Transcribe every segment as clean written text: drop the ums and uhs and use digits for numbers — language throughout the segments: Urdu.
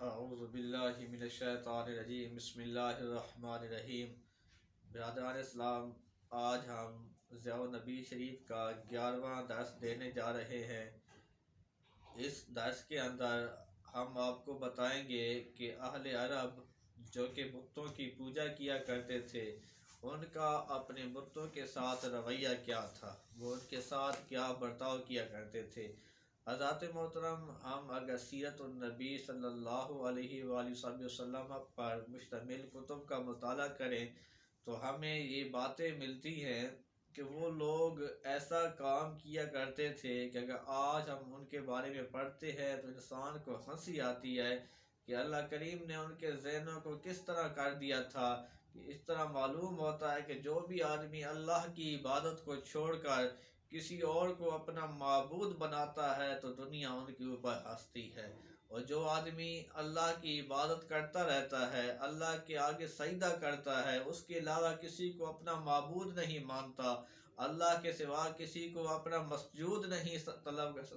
اعوذ باللہ من الشیطان الرجیم بسم اللہ الرحمن الرحیم۔ برادران اسلام، آج ہم ضیاء النبی شریف کا 11واں درس دینے جا رہے ہیں۔ اس درس کے اندر ہم آپ کو بتائیں گے کہ اہل عرب جو کہ بتوں کی پوجا کیا کرتے تھے، ان کا اپنے بتوں کے ساتھ رویہ کیا تھا، وہ ان کے ساتھ کیا برتاؤ کیا کرتے تھے۔ حضرات محترم، ہم اگر سیرت النبی صلی اللہ علیہ وآلہ وسلم پر مشتمل کتب کا مطالعہ کریں تو ہمیں یہ باتیں ملتی ہیں کہ وہ لوگ ایسا کام کیا کرتے تھے کہ اگر آج ہم ان کے بارے میں پڑھتے ہیں تو انسان کو ہنسی آتی ہے کہ اللہ کریم نے ان کے ذہنوں کو کس طرح کر دیا تھا کہ اس طرح معلوم ہوتا ہے کہ جو بھی آدمی اللہ کی عبادت کو چھوڑ کر کسی اور کو اپنا معبود بناتا ہے تو دنیا ان کے اوپر ہنستی ہے، اور جو آدمی اللہ کی عبادت کرتا رہتا ہے، اللہ کے آگے سجدہ کرتا ہے، اس کے علاوہ کسی کو اپنا معبود نہیں مانتا، اللہ کے سوا کسی کو اپنا مسجود نہیں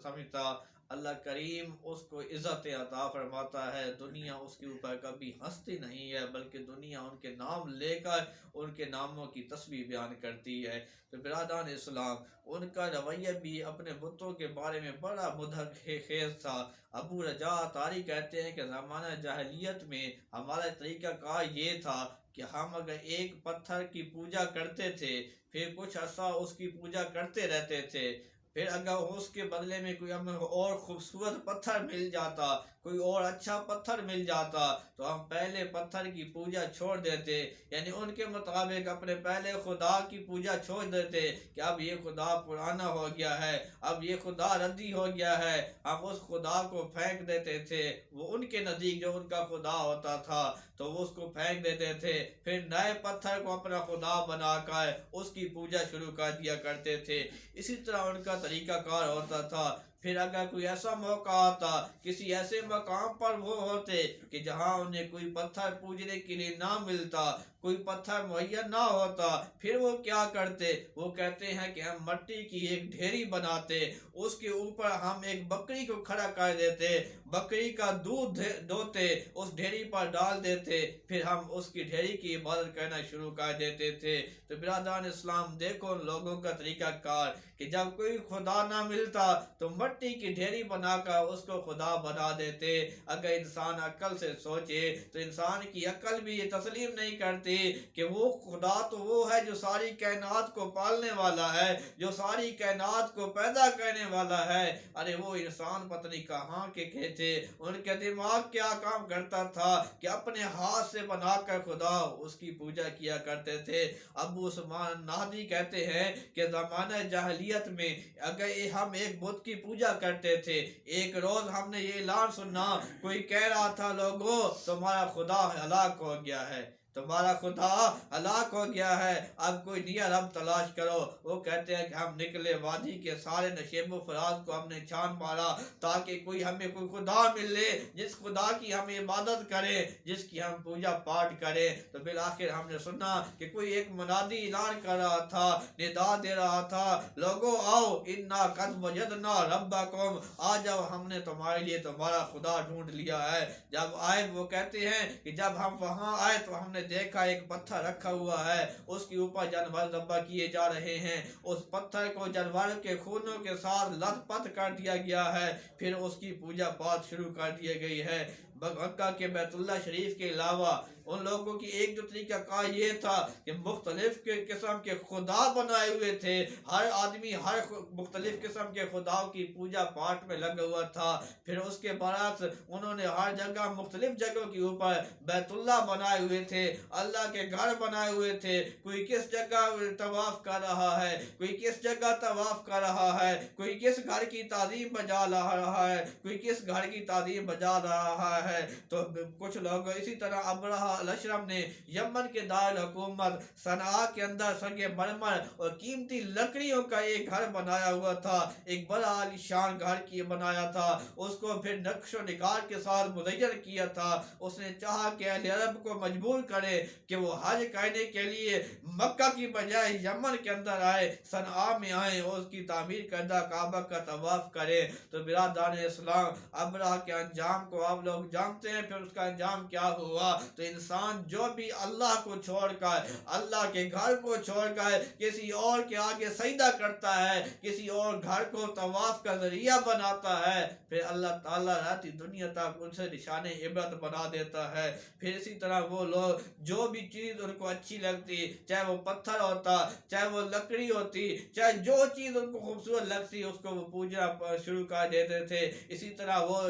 سمجھتا، اللہ کریم اس کو عزت عطا فرماتا ہے۔ دنیا اس کے اوپر کبھی ہنستی نہیں ہے، بلکہ دنیا ان کے نام لے کر ان کے ناموں کی تسبیح بیان کرتی ہے۔ تو برادران اسلام، ان کا رویہ بھی اپنے بتوں کے بارے میں بڑا مضحک خیز تھا۔ ابو رجا طاری کہتے ہیں کہ زمانہ جاہلیت میں ہمارا طریقہ کار یہ تھا کہ ہم اگر ایک پتھر کی پوجا کرتے تھے، پھر کچھ عرصہ اس کی پوجا کرتے رہتے تھے، پھر اگر اس کے بدلے میں کوئی ہمیں اور خوبصورت پتھر مل جاتا، کوئی اور اچھا پتھر مل جاتا، تو ہم پہلے پتھر کی پوجا چھوڑ دیتے، یعنی ان کے مطابق اپنے پہلے خدا کی پوجا چھوڑ دیتے کہ اب یہ خدا پرانا ہو گیا ہے، اب یہ خدا ردی ہو گیا ہے، ہم اس خدا کو پھینک دیتے تھے۔ وہ ان کے نزدیک جو ان کا خدا ہوتا تھا تو وہ اس کو پھینک دیتے تھے، پھر نئے پتھر کو اپنا خدا بنا کر اس کی پوجا شروع کر دیا کرتے تھے۔ اسی طرح ان کا طریقہ کار ہوتا تھا۔ پھر اگر کوئی ایسا موقع آتا، کسی ایسے مقام پر وہ ہوتے کہ جہاں انہیں کوئی پتھر پوجنے کے لیے نہ ملتا، کوئی پتھر مہیا نہ ہوتا، پھر وہ کیا کرتے؟ وہ کہتے ہیں کہ ہم مٹی کی ایک ڈھیری بناتے، اس کے اوپر ہم ایک بکری کو کھڑا کر دیتے، بکری کا دودھ دوتے، اس ڈھیری پر ڈال دیتے، پھر ہم اس کی ڈھیری کی عبادت کرنا شروع کر دیتے تھے۔ تو برادران اسلام، دیکھو لوگوں کا طریقہ کار کہ جب کوئی خدا نہ ملتا تو مٹی کی ڈھیری بنا کر اس کو خدا بنا دیتے۔ اگر انسان عقل سے سوچے تو انسان کی عقل بھی یہ تسلیم نہیں کرتی کہ وہ خدا تو وہ ہے جو ساری کائنات کو پالنے والا ہے، جو ساری کائنات کو پیدا کرنے والا ہے۔ ارے وہ انسان پتہ نہیں کہاں کے تھے، ان کے دماغ کیا کام کرتا تھا کہ اپنے ہاتھ سے بنا کر خدا اس کی پوجا کیا کرتے تھے۔ ابو عثمان نہدی کہتے ہیں کہ زمانہ جاہلیت میں اگر ہم ایک بت کی پوجا کرتے تھے، ایک روز ہم نے یہ اعلان سنا، کوئی کہہ رہا تھا لوگوں تمہارا خدا ہلاک ہو گیا ہے، تمہارا خدا ہلاک ہو گیا ہے، اب کوئی نیا رب تلاش کرو۔ وہ کہتے ہیں کہ ہم نکلے، وادی کے سارے نشیب و فراز کو ہم نے چھان مارا تاکہ ہمیں کوئی خدا ملے جس خدا کی ہم عبادت کریں، جس کی ہم پوجا پاٹ کریں۔ تو بالآخر ہم نے سنا کہ کوئی ایک منادی اعلان کر رہا تھا، ندا دے رہا تھا، لوگوں آؤ انا قد وجدنا ربکم، آ جاؤ ہم نے تمہارے لیے تمہارا خدا ڈھونڈ لیا ہے۔ جب آئے، وہ کہتے ہیں کہ جب ہم وہاں آئے تو ہم نے دیکھا ایک پتھر رکھا ہوا ہے، اس کے اوپر جانور ذبح کیے جا رہے ہیں، اس پتھر کو جانور کے خونوں کے ساتھ لت پت کر دیا گیا ہے، پھر اس کی پوجا پاٹ شروع کر دی گئی ہے۔ مکہ کے بیت اللہ شریف کے علاوہ ان لوگوں کی ایک جو طریقہ کار یہ تھا کہ مختلف قسم کے خدا بنائے ہوئے تھے، ہر آدمی ہر مختلف قسم کے خداؤں کی پوجا پاٹ میں لگا ہوا تھا۔ پھر اس کے برعکس انہوں نے ہر جگہ مختلف جگہوں کے اوپر بیت اللہ بنائے ہوئے تھے، اللہ کے گھر بنائے ہوئے تھے، کوئی کس جگہ طواف کر رہا ہے، کوئی کس جگہ طواف کر رہا ہے، کوئی کس گھر کی تعظیم بجا رہا ہے، کوئی کس گھر کی تعظیم بجا رہا ہے۔ تو کچھ لوگ اسی طرح ابرہہ الاشرم نے یمن کے دارالحکومت صنعاء کے اندر سنگ مرمر اور قیمتی لکڑیوں کا ایک گھر بنایا ہوا تھا، ایک بڑا عالیشان گھر کی بنایا تھا، اس کو پھر نقش و نگار کے ساتھ مزین کیا تھا۔ اس نے چاہا کہ اہل عرب کو مجبور کرے کہ وہ حج کرنے کے لیے مکہ کی بجائے یمن کے اندر آئے، صنعاء میں آئے اور اس کی تعمیر کردہ کعبہ کا طواف کرے۔ تو برادران اسلام، ابرہہ کے انجام کو آپ لوگ جانتے ہیں، پھر اس کا انجام کیا ہوا۔ تو انسان جو بھی اللہ کو چھوڑ کر، اللہ کے گھر کو چھوڑ کر کسی اور کے آگے سجدہ کرتا ہے، کسی اور گھر کو طواف کا ذریعہ بناتا ہے، پھر اللہ تعالیٰ رہتی دنیا تک ان سے نشان عبرت بنا دیتا ہے۔ پھر اسی طرح وہ لوگ جو بھی چیز ان کو اچھی لگتی، چاہے وہ پتھر ہوتا، چاہے وہ لکڑی ہوتی، چاہے جو چیز ان کو خوبصورت لگتی، اس کو وہ پوجنا شروع کر دیتے تھے۔ اسی طرح وہ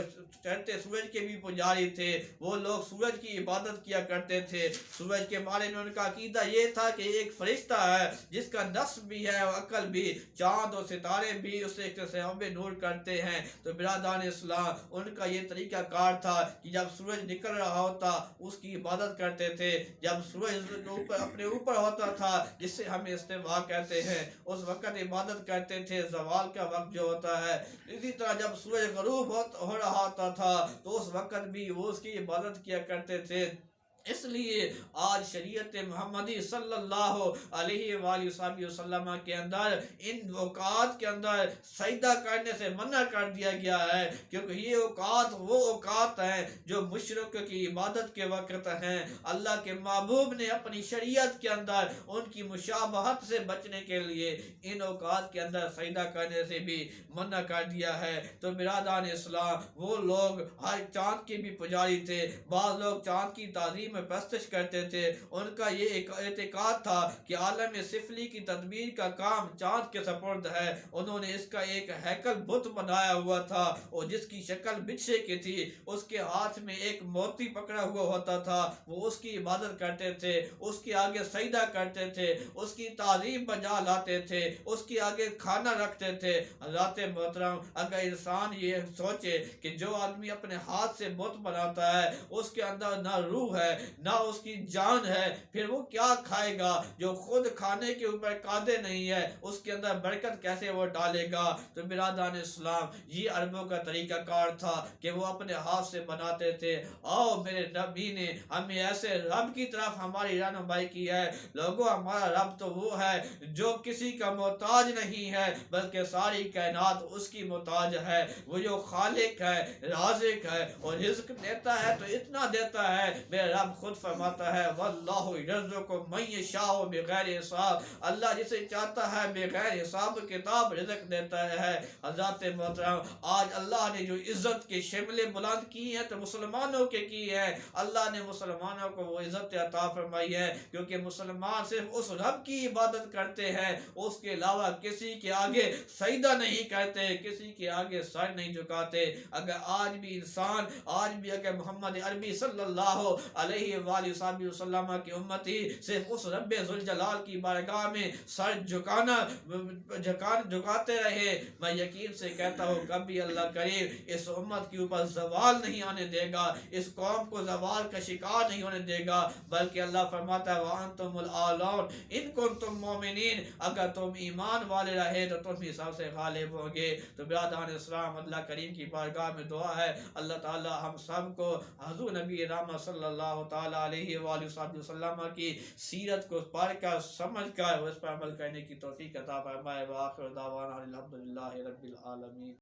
چڑھتے سورج کے بھی پجاری تھے، وہ لوگ سورج کی عبادت کیا کرتے تھے۔ سورج کے بارے میں ان کا عقیدہ یہ تھا کہ ایک فرشتہ ہے جس کا نفس بھی ہے اور عقل بھی، چاند اور ستارے بھی اس سے ہمیں نور کرتے ہیں۔ تو برادران اسلام، ان کا یہ طریقہ کار تھا کہ جب سورج نکل رہا ہوتا اس کی عبادت کرتے تھے، جب سورج اپنے اوپر ہوتا تھا جس سے ہم استوا کہتے ہیں، اس وقت عبادت کرتے تھے، زوال کا وقت جو ہوتا ہے۔ اسی طرح جب سورج غروب ہو رہا ہوتا تھا تو اس وقت بھی وہ اس کی عبادت کیا کرتے تھے۔ اس لیے آج شریعت محمدی صلی اللہ علیہ وآلہ وسلم کے اندر ان اوقات کے اندر سجدہ کرنے سے منع کر دیا گیا ہے، کیونکہ یہ اوقات وہ اوقات ہیں جو مشرک کی عبادت کے وقت ہیں۔ اللہ کے محبوب نے اپنی شریعت کے اندر ان کی مشابہت سے بچنے کے لیے ان اوقات کے اندر سجدہ کرنے سے بھی منع کر دیا ہے۔ تو برادران اسلام، وہ لوگ ہر چاند کے بھی پجاری تھے، بعض لوگ چاند کی تعظیم پرستش کرتے تھے۔ ان کا یہ اعتقاد تھا کہ عالم سفلی کی تدبیر کا کام چاند کے سپرد ہے۔ انہوں نے اس کا ایک ہیکل بت بنایا ہوا تھا اور جس کی شکل بچھے کی تھی، اس کے ہاتھ میں ایک موتی پکڑا ہوا ہوتا تھا، وہ اس کی عبادت کرتے تھے، اس کے آگے سجدہ کرتے تھے، اس کی تعظیم بجا لاتے تھے، اس کے آگے کھانا رکھتے تھے۔ حضرات محترم، اگر انسان یہ سوچے کہ جو آدمی اپنے ہاتھ سے بت بناتا ہے اس کے اندر نہ روح ہے نہ اس کی جان ہے، پھر وہ کیا کھائے گا؟ جو خود کھانے کے اوپر قادر نہیں ہے، اس کے اندر برکت کیسے وہ ڈالے گا؟ تو برادران اسلام، یہ عربوں کا طریقہ کار تھا کہ وہ اپنے ہاتھ سے بناتے تھے۔ آؤ، میرے نبی نے ہمیں ایسے رب کی طرف ہماری رہنمائی کی ہے۔ لوگوں، ہمارا رب تو وہ ہے جو کسی کا محتاج نہیں ہے بلکہ ساری کائنات اس کی محتاج ہے۔ وہ جو خالق ہے، رازق ہے اور رزق دیتا ہے تو اتنا دیتا ہے، میرا رب خود فرماتا ہے واللہ یرزق من یشاء بغیر حساب، اللہ جسے چاہتا ہے بغیر حساب کتاب رزق دیتا ہے۔ حضرات محترم، آج اللہ نے جو عزت کے شملیں بلند کی ہیں تو مسلمانوں کے کی ہیں۔ اللہ نے مسلمانوں کو وہ عزت عطا فرمائی ہے کیونکہ مسلمان صرف اس رب کی عبادت کرتے ہیں، اس کے علاوہ کسی کے آگے سجدہ نہیں کرتے، کسی کے آگے سر نہیں جھکاتے۔ اگر آج بھی انسان، آج بھی اگر محمد عربی صلی اللہ علیہ وآلہ وسلم کی امتی صرف اس رب ذوالجلال کی بارگاہ میں سر جھکاتے رہے، میں یقین سے کہتا ہوں کبھی اللہ کریم اس امت کے اوپر زوال نہیں آنے دے گا، اس قوم کو زوال کا شکار نہیں ہونے دے گا، بلکہ اللہ فرماتا ہے وَأَنْتُمُ الْأَعْلَوْنَ إِن كُنْتُم مُؤْمِنِينَ، اگر تم ایمان والے رہے تو تم ہی سب سے غالب ہوں گے۔ تو برادران اسلام، اللہ کریم کی بارگاہ میں دعا ہے اللہ تعالی ہم سب کو حضور نبی رحمت صلی اللہ تعالی علیہ وآلہ وسلم کی سیرت کو پڑھ کر سمجھ کر اس پر عمل کرنے کی توفیق عطا فرمائے۔ وآخر دعوانا الحمدللہ رب العالمین۔